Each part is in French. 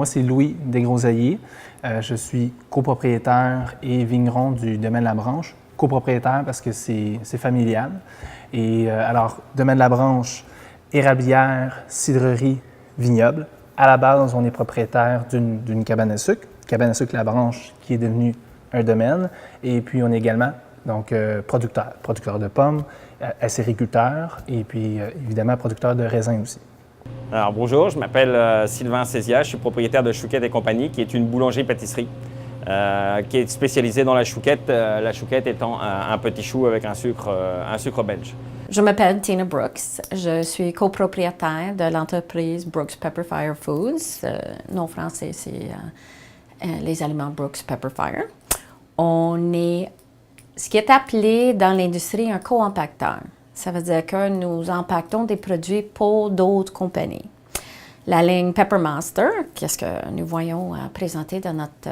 Moi, c'est Louis Desgroseilliers. Je suis copropriétaire et vigneron du domaine La Branche. Copropriétaire parce que c'est familial. Et alors, domaine La Branche, érablière, cidrerie, vignoble. À la base, on est propriétaire d'une cabane à sucre La Branche, qui est devenue un domaine. Et puis, on est également donc producteur de pommes, acériculteur et puis évidemment producteur de raisins aussi. Alors bonjour, je m'appelle Sylvain Cézia, je suis propriétaire de Chouquette et compagnie, qui est une boulangerie-pâtisserie qui est spécialisée dans la chouquette étant un petit chou avec un sucre belge. Je m'appelle Tina Brooks. Je suis copropriétaire de l'entreprise Brooks Pepperfire Foods. Nom français, c'est les aliments Brooks Pepperfire. On est ce qui est appelé dans l'industrie un co-impacteur. Ça veut dire que nous impactons des produits pour d'autres compagnies. La ligne Peppermaster, qu'est-ce que nous voyons présenter dans notre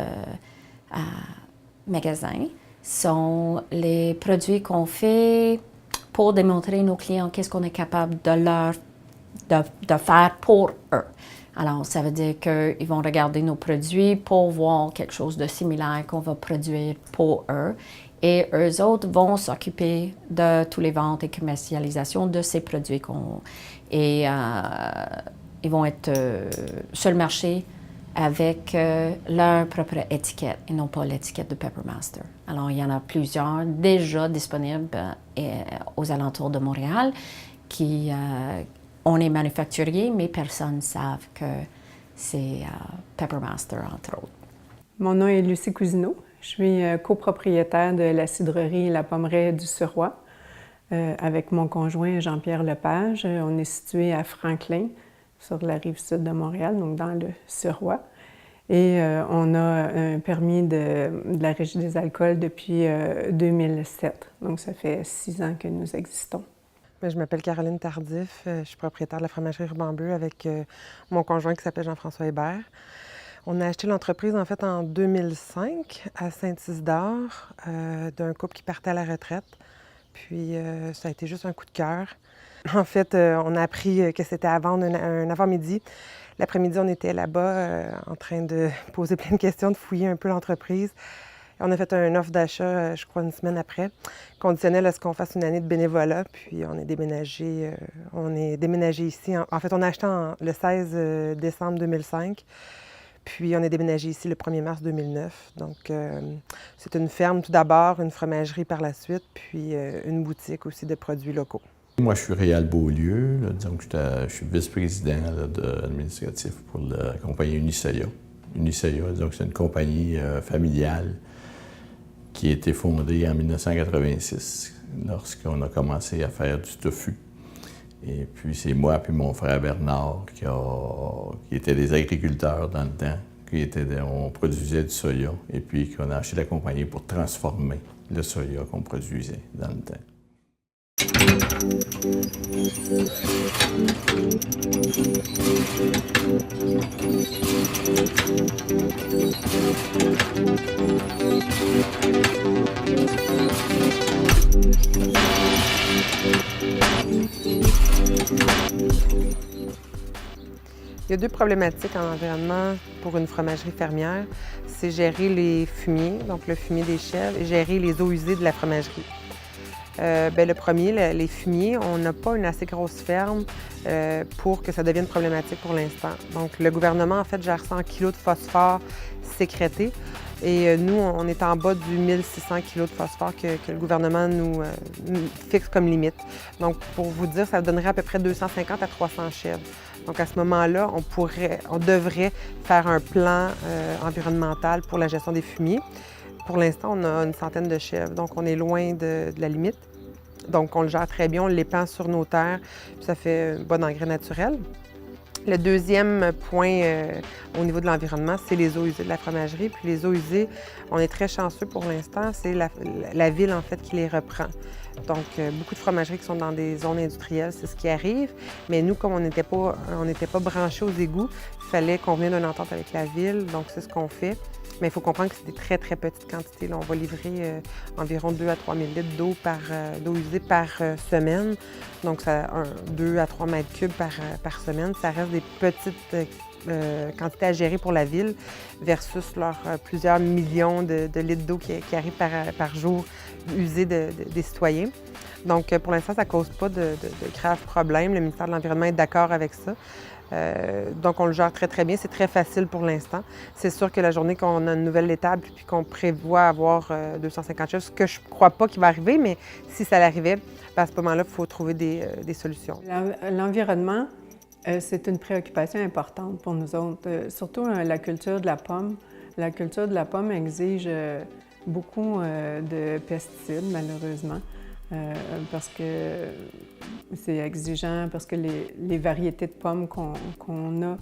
magasin, sont les produits qu'on fait pour démontrer à nos clients qu'est-ce qu'on est capable de faire pour eux. Alors, ça veut dire qu'ils vont regarder nos produits pour voir quelque chose de similaire qu'on va produire pour eux. Et eux autres vont s'occuper de toutes les ventes et commercialisations de ces produits. Ils vont être sur le marché avec leur propre étiquette et non pas l'étiquette de Peppermaster. Alors, il y en a plusieurs déjà disponibles aux alentours de Montréal on est manufacturier, mais personne ne savent que c'est Peppermaster, entre autres. Mon nom est Lucie Cousineau. Je suis copropriétaire de la cidrerie La Pommeraie du Suroît avec mon conjoint Jean-Pierre Lepage. On est situé à Franklin, sur la rive sud de Montréal, donc dans le Suroît. Et on a un permis de la Régie des alcools depuis 2007. Donc ça fait 6 ans que nous existons. Je m'appelle Caroline Tardif. Je suis propriétaire de la fromagerie Ruban Bleu avec mon conjoint qui s'appelle Jean-François Hébert. On a acheté l'entreprise en fait en 2005 à Saint-Isidore d'un couple qui partait à la retraite. Puis ça a été juste un coup de cœur. En fait, on a appris que c'était à vendre un avant-midi. L'après-midi, on était là-bas en train de poser plein de questions, de fouiller un peu l'entreprise. On a fait une offre d'achat, je crois, une semaine après, conditionnelle à ce qu'on fasse une année de bénévolat. Puis on est déménagé ici. En fait, on a acheté le 16 décembre 2005. Puis on est déménagé ici le 1er mars 2009. Donc c'est une ferme tout d'abord, une fromagerie par la suite, puis une boutique aussi de produits locaux. Moi, je suis Réal Beaulieu. Disons que je suis vice-président administratif pour la compagnie Unisoya. Unisoya, disons que c'est une compagnie familiale qui a été fondée en 1986, lorsqu'on a commencé à faire du tofu. Et puis c'est moi et mon frère Bernard qui étaient des agriculteurs dans le temps, on produisait du soya, et puis qu'on a acheté la compagnie pour transformer le soya qu'on produisait dans le temps. Il y a 2 problématiques en environnement pour une fromagerie fermière. C'est gérer les fumiers, donc le fumier des chèvres, et gérer les eaux usées de la fromagerie. Le premier, les fumiers, on n'a pas une assez grosse ferme pour que ça devienne problématique pour l'instant. Donc, le gouvernement, en fait, gère 100 kg de phosphore sécrété. Et nous, on est en bas du 1600 kg de phosphore que le gouvernement nous fixe comme limite. Donc, pour vous dire, ça donnerait à peu près 250 à 300 chèvres. Donc, à ce moment-là, on devrait faire un plan environnemental pour la gestion des fumiers. Pour l'instant, on a une centaine de chèvres, donc on est loin de la limite. Donc, on le gère très bien, on l'épand sur nos terres, puis ça fait un bon engrais naturel. Le deuxième point au niveau de l'environnement, c'est les eaux usées de la fromagerie. Puis les eaux usées, on est très chanceux pour l'instant, c'est la ville en fait qui les reprend. Donc, beaucoup de fromageries qui sont dans des zones industrielles, c'est ce qui arrive. Mais nous, comme on n'était pas branchés aux égouts, il fallait convenir d'une entente avec la ville, donc c'est ce qu'on fait. Mais il faut comprendre que c'est des très, très petites quantités. Là, on va livrer environ 2 à 3 000 litres d'eau usée par semaine. Donc, 2 à 3 mètres cubes par semaine. Ça reste des petites quantités à gérer pour la ville versus leurs plusieurs millions de litres d'eau qui arrivent par jour usés des citoyens. Donc, pour l'instant, ça ne cause pas de graves problèmes. Le ministère de l'Environnement est d'accord avec ça. Donc, on le gère très, très bien. C'est très facile pour l'instant. C'est sûr que la journée qu'on a une nouvelle étable puis qu'on prévoit avoir 250 chefs, ce que je ne crois pas qu'il va arriver, mais si ça l'arrivait, à ce moment-là, il faut trouver des solutions. L'environnement, c'est une préoccupation importante pour nous autres, surtout la culture de la pomme. La culture de la pomme exige beaucoup de pesticides, malheureusement. Parce que c'est exigeant, parce que les variétés de pommes qu'on a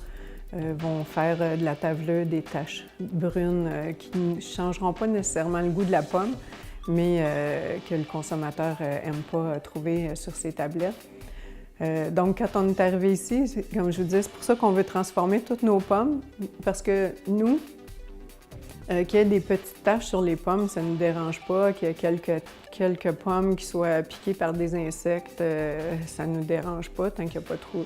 vont faire de la tavelure des taches brunes qui ne changeront pas nécessairement le goût de la pomme, mais que le consommateur n'aime pas trouver sur ses tablettes. Donc, quand on est arrivé ici, comme je vous disais, c'est pour ça qu'on veut transformer toutes nos pommes, parce que nous, qu'il y ait des petites taches sur les pommes, ça ne nous dérange pas. Qu'il y ait quelques pommes qui soient piquées par des insectes, ça ne nous dérange pas, tant qu'il n'y a pas trop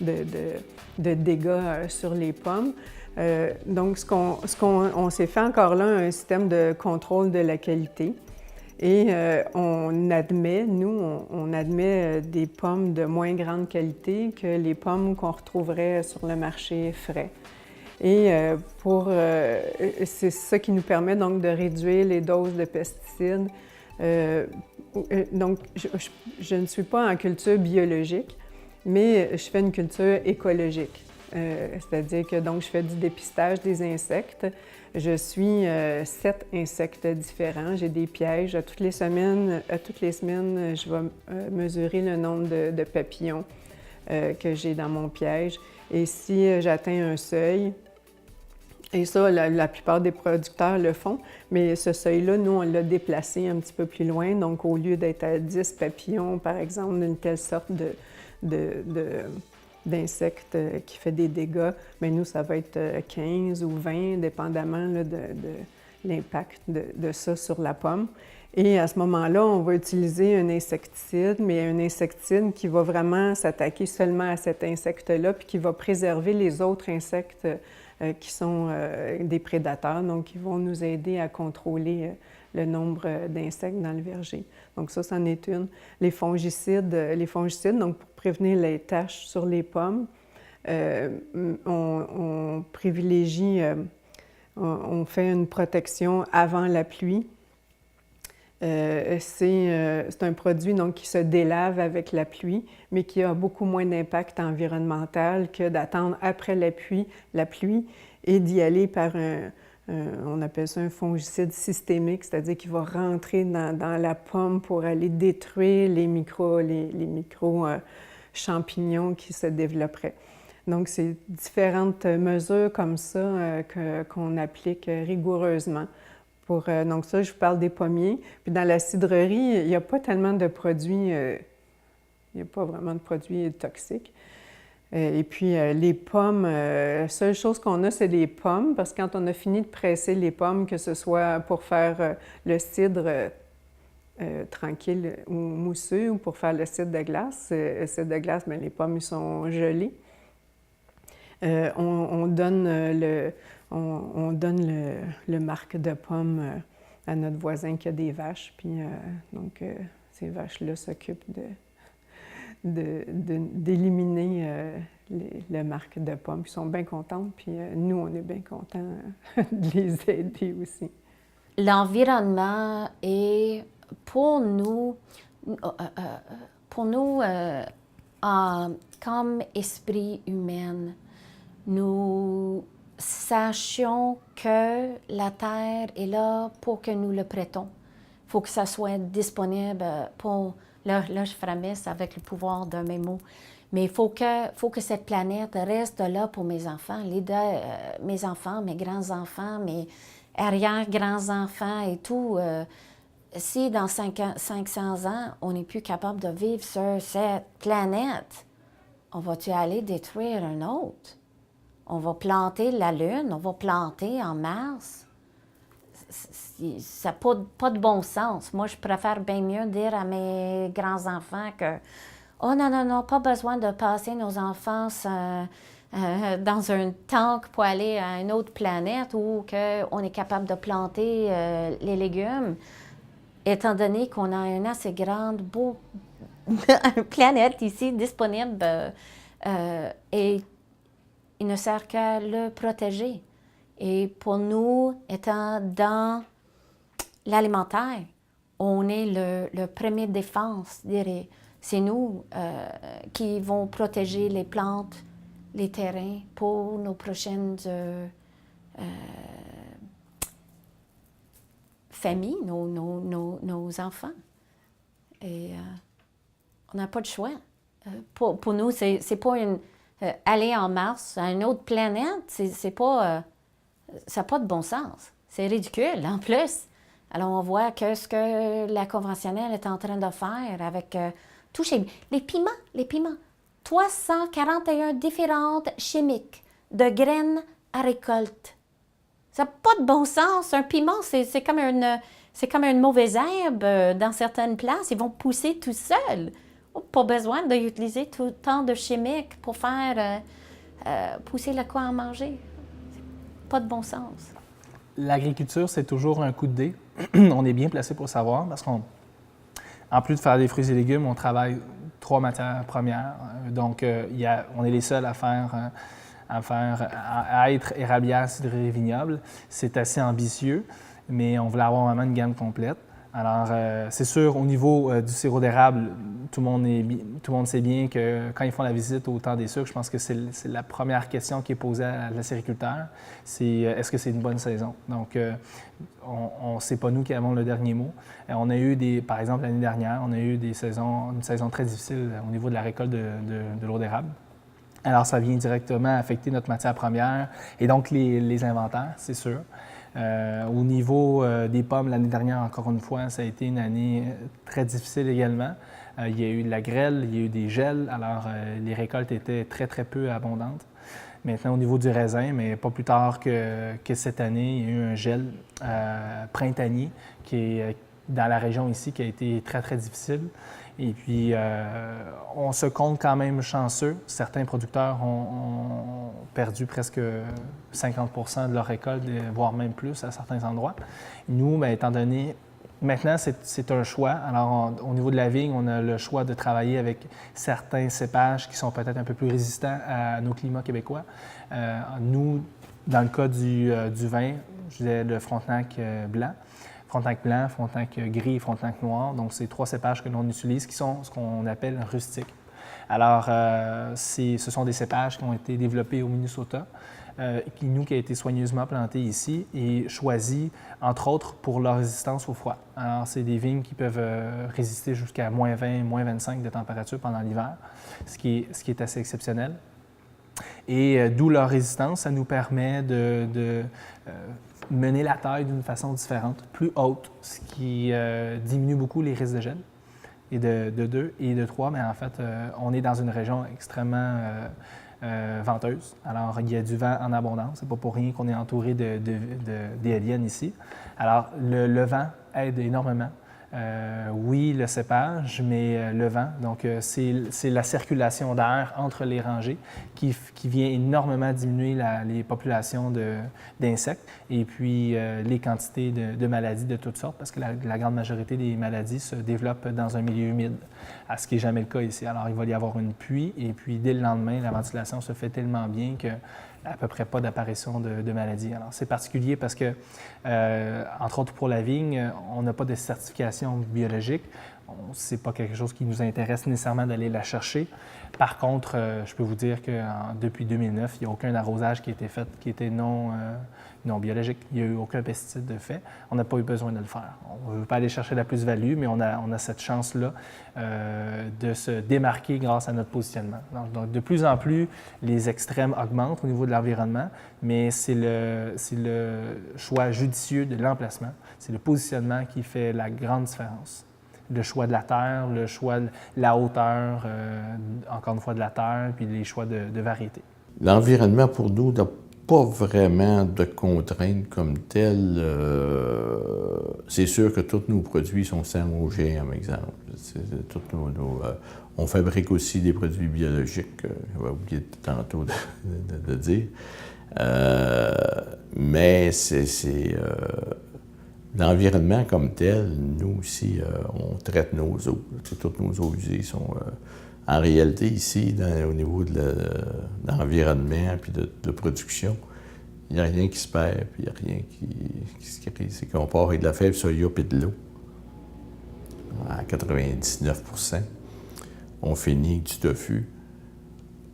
de dégâts sur les pommes. Donc, on s'est fait encore là un système de contrôle de la qualité. Et on admet, on admet des pommes de moins grande qualité que les pommes qu'on retrouverait sur le marché frais. Et c'est ça qui nous permet donc de réduire les doses de pesticides. Donc, je ne suis pas en culture biologique, mais je fais une culture écologique. C'est-à-dire que donc, je fais du dépistage des insectes. Je suis 7 insectes différents. J'ai des pièges. À toutes les semaines, je vais mesurer le nombre de papillons que j'ai dans mon piège. Et si j'atteins un seuil, et ça, la plupart des producteurs le font, mais ce seuil-là, nous, on l'a déplacé un petit peu plus loin. Donc, au lieu d'être à 10 papillons, par exemple, d'une telle sorte d'insectes qui fait des dégâts, bien, nous, ça va être 15 ou 20, dépendamment là, de l'impact de ça sur la pomme. Et à ce moment-là, on va utiliser un insecticide, mais un insecticide qui va vraiment s'attaquer seulement à cet insecte-là, puis qui va préserver les autres insectes qui sont des prédateurs, donc qui vont nous aider à contrôler le nombre d'insectes dans le verger. Donc ça, c'en est une. Les fongicides, donc pour prévenir les taches sur les pommes, on privilégie, on fait une protection avant la pluie. C'est un produit donc, qui se délave avec la pluie, mais qui a beaucoup moins d'impact environnemental que d'attendre après la pluie et d'y aller par on appelle ça un fongicide systémique, c'est-à-dire qu'il va rentrer dans la pomme pour aller détruire les micro champignons qui se développeraient. Donc, c'est différentes mesures comme ça qu'on applique rigoureusement. Donc ça, je vous parle des pommiers. Puis dans la cidrerie, il n'y a pas tellement de produits, il n'y a pas vraiment de produits toxiques. Et puis les pommes, la seule chose qu'on a, c'est les pommes, parce que quand on a fini de presser les pommes, que ce soit pour faire le cidre tranquille ou mousseux, ou pour faire le cidre de glace, bien, les pommes ils sont gelées. On donne le marc de pomme à notre voisin qui a des vaches, puis donc ces vaches-là s'occupent d'éliminer le marc de pomme. Ils sont bien contents, puis nous, on est bien contents de les aider aussi. L'environnement est, pour nous comme esprit humain, nous sachions que la Terre est là pour que nous le prêtons. Il faut que ça soit disponible pour... Là, je framesse avec le pouvoir de mes mots. Mais il faut que cette planète reste là pour mes enfants, mes enfants, mes grands-enfants, mes arrière-grands-enfants et tout. Si dans 500 ans, on n'est plus capable de vivre sur cette planète, on va-tu aller détruire un autre? On va planter la Lune, on va planter en Mars. ça n'a pas de bon sens. Moi, je préfère bien mieux dire à mes grands-enfants que « Oh non, non, non, pas besoin de passer nos enfances dans un tank pour aller à une autre planète où on est capable de planter les légumes, étant donné qu'on a une assez grande, beau planète ici disponible et il ne sert qu'à le protéger. » Et pour nous, étant dans l'alimentaire, on est le premier défense, je dirais. C'est nous qui vont protéger les plantes, les terrains pour nos prochaines familles, nos enfants. Et on n'a pas de choix. Pour nous, c'est pas aller en Mars, à une autre planète, c'est pas... ça n'a pas de bon sens. C'est ridicule, en plus. Alors, on voit que ce que la conventionnelle est en train de faire avec tous les piments. 341 différentes chimiques de graines à récolte. Ça n'a pas de bon sens. Un piment, c'est comme une mauvaise herbe dans certaines places. Ils vont pousser tout seuls. Pas besoin d'utiliser tout tant de chimiques pour faire pousser le quoi à manger. Pas de bon sens. L'agriculture, c'est toujours un coup de dé. On est bien placé pour le savoir parce qu'en plus de faire des fruits et légumes, on travaille 3 matières premières. Donc, on est les seuls à être érablière, cidrerie, vignoble. C'est assez ambitieux, mais on voulait avoir vraiment une gamme complète. Alors, c'est sûr, au niveau du sirop d'érable, tout le monde sait bien que quand ils font la visite au temps des sucres, je pense que c'est la première question qui est posée à la sériculteur, c'est est-ce que c'est une bonne saison? Donc, c'est pas nous qui avons le dernier mot. On a eu par exemple, l'année dernière, on a eu une saison très difficile au niveau de la récolte de l'eau d'érable. Alors, ça vient directement affecter notre matière première et donc les inventaires, c'est sûr. Au niveau des pommes, l'année dernière, encore une fois, ça a été une année très difficile également. Il y a eu de la grêle, il y a eu des gels, alors les récoltes étaient très, très peu abondantes. Maintenant, au niveau du raisin, mais pas plus tard que cette année, il y a eu un gel printanier qui est dans la région ici, qui a été très, très difficile. Et puis, on se compte quand même chanceux. Certains producteurs ont perdu presque 50 de leur récolte, voire même plus à certains endroits. Nous, bien, étant donné... Maintenant, c'est un choix. Alors, au niveau de la vigne, on a le choix de travailler avec certains cépages qui sont peut-être un peu plus résistants à nos climats québécois. Nous, dans le cas du vin, je disais le Frontenac blanc. Frontenac blanc, Frontenac gris et Frontenac noir. Donc, c'est 3 cépages que l'on utilise qui sont ce qu'on appelle rustiques. Alors, ce sont des cépages qui ont été développés au Minnesota, qui a été soigneusement planté ici et choisi, entre autres, pour leur résistance au froid. Alors, c'est des vignes qui peuvent résister jusqu'à moins 20, moins 25 de température pendant l'hiver, ce qui est assez exceptionnel. Et d'où leur résistance, ça nous permet de mener la taille d'une façon différente, plus haute, ce qui diminue beaucoup les risques de gel. Et de 2 et de 3, mais en fait, on est dans une région extrêmement venteuse. Alors, il y a du vent en abondance. C'est pas pour rien qu'on est entouré d'éoliennes ici. Alors, le vent aide énormément. Oui, le cépage, mais le vent. Donc, c'est la circulation d'air entre les rangées qui vient énormément diminuer les populations d'insectes et puis les quantités de maladies de toutes sortes, parce que la grande majorité des maladies se développent dans un milieu humide, ce qui n'est jamais le cas ici. Alors, il va y avoir une pluie et puis dès le lendemain, la ventilation se fait tellement bien que à peu près pas d'apparition de maladies. Alors, c'est particulier parce que, entre autres pour la vigne, on n'a pas de certification biologique. Ce n'est pas quelque chose qui nous intéresse nécessairement d'aller la chercher. Par contre, je peux vous dire que depuis 2009, il n'y a aucun arrosage qui a été fait qui était non biologique. Il n'y a eu aucun pesticide de fait. On n'a pas eu besoin de le faire. On ne veut pas aller chercher la plus-value, mais on a cette chance-là de se démarquer grâce à notre positionnement. Donc, de plus en plus, les extrêmes augmentent au niveau de l'environnement, mais c'est le choix judicieux de l'emplacement. C'est le positionnement qui fait la grande différence. Le choix de la terre, le choix de la hauteur, encore une fois de la terre, puis les choix de variété. L'environnement, pour nous, pas vraiment de contraintes comme telles. C'est sûr que tous nos produits sont sans OGM, exemple. On fabrique aussi des produits biologiques, j'avais oublié tantôt de dire. Mais c'est l'environnement comme tel, nous aussi, on traite nos eaux. Toutes nos eaux usées sont... en réalité, ici, au niveau de l'environnement et de production, il n'y a rien qui se perd, puis il n'y a rien qui se crée. C'est qu'on part avec de la fève soya et de l'eau à 99%. On finit avec du tofu.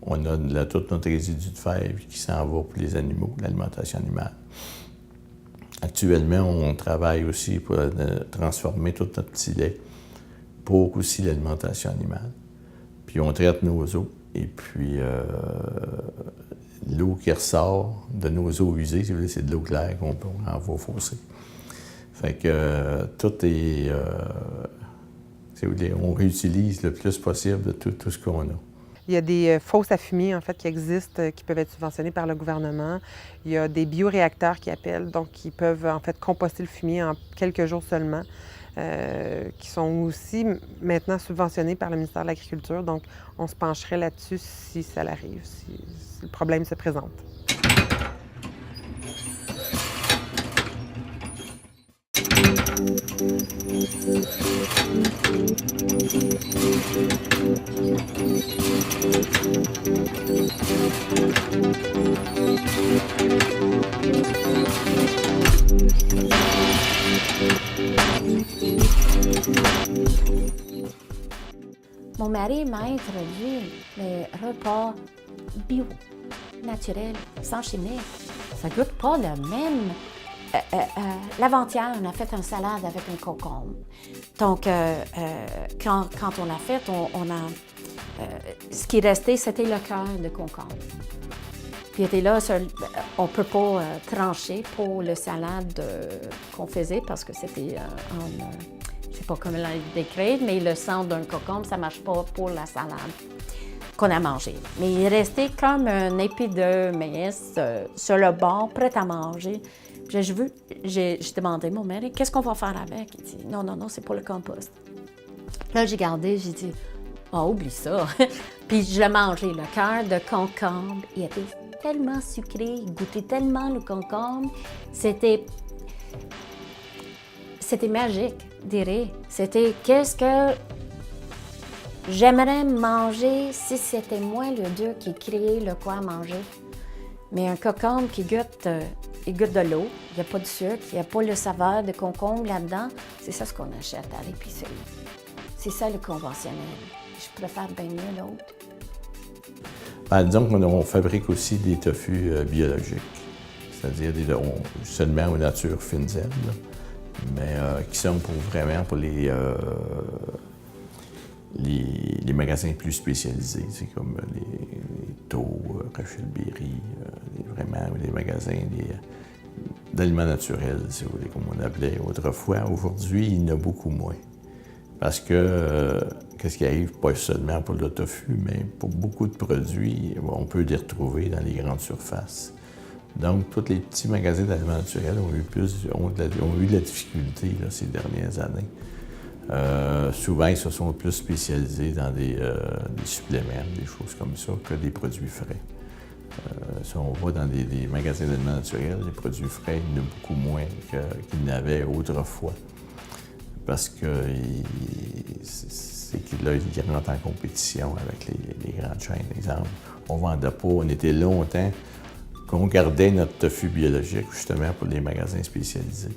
On a tout notre résidu de fève qui s'en va pour les animaux, l'alimentation animale. Actuellement, on travaille aussi pour transformer tout notre petit lait pour aussi l'alimentation animale. Puis on traite nos eaux. Et puis l'eau qui ressort de nos eaux usées, si vous voulez, c'est de l'eau claire qu'on envoie au fossé. Fait que tout est... si vous voulez, on réutilise le plus possible de tout ce qu'on a. Il y a des fosses à fumier, en fait, qui existent, qui peuvent être subventionnées par le gouvernement. Il y a des bioréacteurs qui appellent, donc qui peuvent, en fait, composter le fumier en quelques jours seulement, qui sont aussi maintenant subventionnés par le ministère de l'Agriculture. Donc, on se pencherait là-dessus si ça l'arrive, si le problème se présente. Mon mari m'a introduit les repas bio, naturels, sans chimie. Ça ne goûte pas le même. L'avant-hier, on a fait une salade avec un concombre. Donc, quand on l'a fait, ce qui restait, c'était le cœur de concombre. Puis, il était là, on ne peut pas trancher pour la salade qu'on faisait parce que c'était je ne sais pas comment l'a décrire, mais le sang d'un concombre, ça ne marche pas pour la salade qu'on a mangée. Mais il restait comme un épi de maïs sur le bord, prêt à manger. J'ai demandé à mon mari, qu'est-ce qu'on va faire avec? Il dit, non, c'est pour le compost. Là, j'ai gardé, j'ai dit, oublie ça. Puis je l'ai mangé, le cœur de concombre. Il était tellement sucré, il goûtait tellement le concombre. C'était magique, je dirais. C'était qu'est-ce que j'aimerais manger si c'était moi le Dieu qui créait le quoi manger. Mais un concombre qui goûte... il goûte de l'eau, il n'y a pas de sucre, il n'y a pas le saveur de concombre là-dedans. C'est ça ce qu'on achète à l'épicerie. C'est ça le conventionnel. Je préfère bien mieux l'autre. Ben, disons qu'on fabrique aussi des tofus biologiques, c'est-à-dire seulement aux natures fines herbes, mais qui sont vraiment pour les magasins plus spécialisés, c'est comme les Taux, Rachel Berry, vraiment les magasins d'aliments naturels, si vous voulez, comme on appelait autrefois. Aujourd'hui, il y en a beaucoup moins. Parce que, qu'est-ce qui arrive, pas seulement pour le tofu, mais pour beaucoup de produits, on peut les retrouver dans les grandes surfaces. Donc, tous les petits magasins d'aliments naturels ont eu de la difficulté là, ces dernières années. Souvent, ils se sont plus spécialisés dans des suppléments, des choses comme ça, que des produits frais. Si on va dans des magasins d'aliments naturels, les produits frais, il y en a beaucoup moins qu'il n'y en avait autrefois. Parce que là, ils rentrent en compétition avec les grandes chaînes. Exemple, on ne vendait pas, on était longtemps qu'on gardait notre tofu biologique justement pour les magasins spécialisés.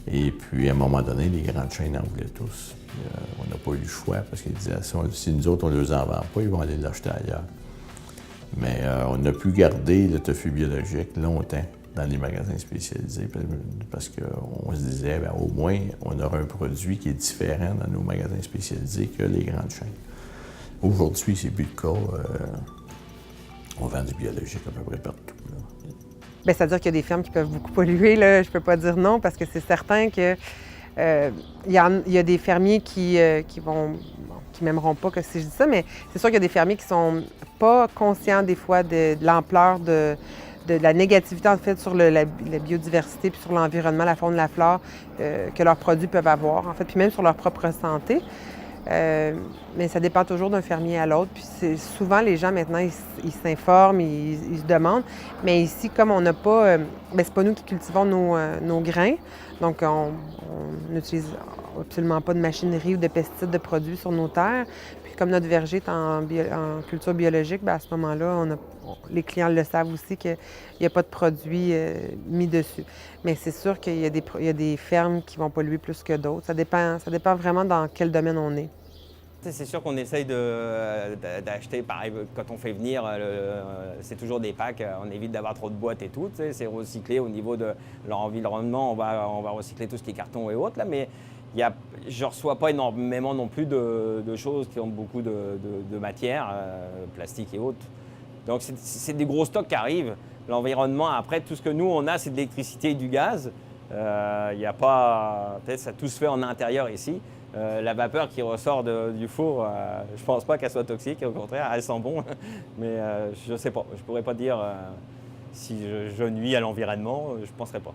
Et puis, à un moment donné, les grandes chaînes en voulaient tous. Puis, on n'a pas eu le choix parce qu'ils disaient si nous autres, on ne les en vend pas, ils vont aller l'acheter ailleurs. Mais on a pu garder le tofu biologique longtemps dans les magasins spécialisés parce qu'on se disait, bien, au moins, on aura un produit qui est différent dans nos magasins spécialisés que les grandes chaînes. Aujourd'hui, c'est plus le cas. On vend du biologique à peu près partout. Bien, c'est-à-dire qu'il y a des fermes qui peuvent beaucoup polluer, là. Je ne peux pas dire non, parce que c'est certain que il y a des fermiers qui m'aimeront pas que si je dis ça, mais c'est sûr qu'il y a des fermiers qui sont pas conscients des fois de l'ampleur de de la négativité en fait sur la biodiversité puis sur l'environnement, la faune, la flore que leurs produits peuvent avoir, en fait, puis même sur leur propre santé. Mais ça dépend toujours d'un fermier à l'autre. Puis souvent, les gens, maintenant, ils s'informent, ils se demandent. Mais ici, comme on n'a pas... c'est pas nous qui cultivons nos grains. Donc, on n'utilise absolument pas de machinerie ou de pesticides de produits sur nos terres. Puis comme notre verger est en culture biologique, à ce moment-là, les clients le savent aussi qu'il n'y a pas de produits mis dessus. Mais c'est sûr qu'il y a des fermes qui vont polluer plus que d'autres. Ça dépend vraiment dans quel domaine on est. C'est sûr qu'on essaye d'acheter, pareil, quand on fait venir, c'est toujours des packs, on évite d'avoir trop de boîtes et tout, c'est recyclé au niveau de l'environnement, on va recycler tout ce qui est carton et autres, là, mais je ne reçois pas énormément non plus de choses qui ont beaucoup de matière, plastique et autres. Donc c'est des gros stocks qui arrivent. L'environnement, après, tout ce que nous, on a, c'est de l'électricité et du gaz. Il n'y a pas... Peut-être ça tout se fait en intérieur ici. La vapeur qui ressort du four, je ne pense pas qu'elle soit toxique, au contraire, elle sent bon. Mais je ne sais pas, je ne pourrais pas dire si je nuis à l'environnement, je ne penserais pas.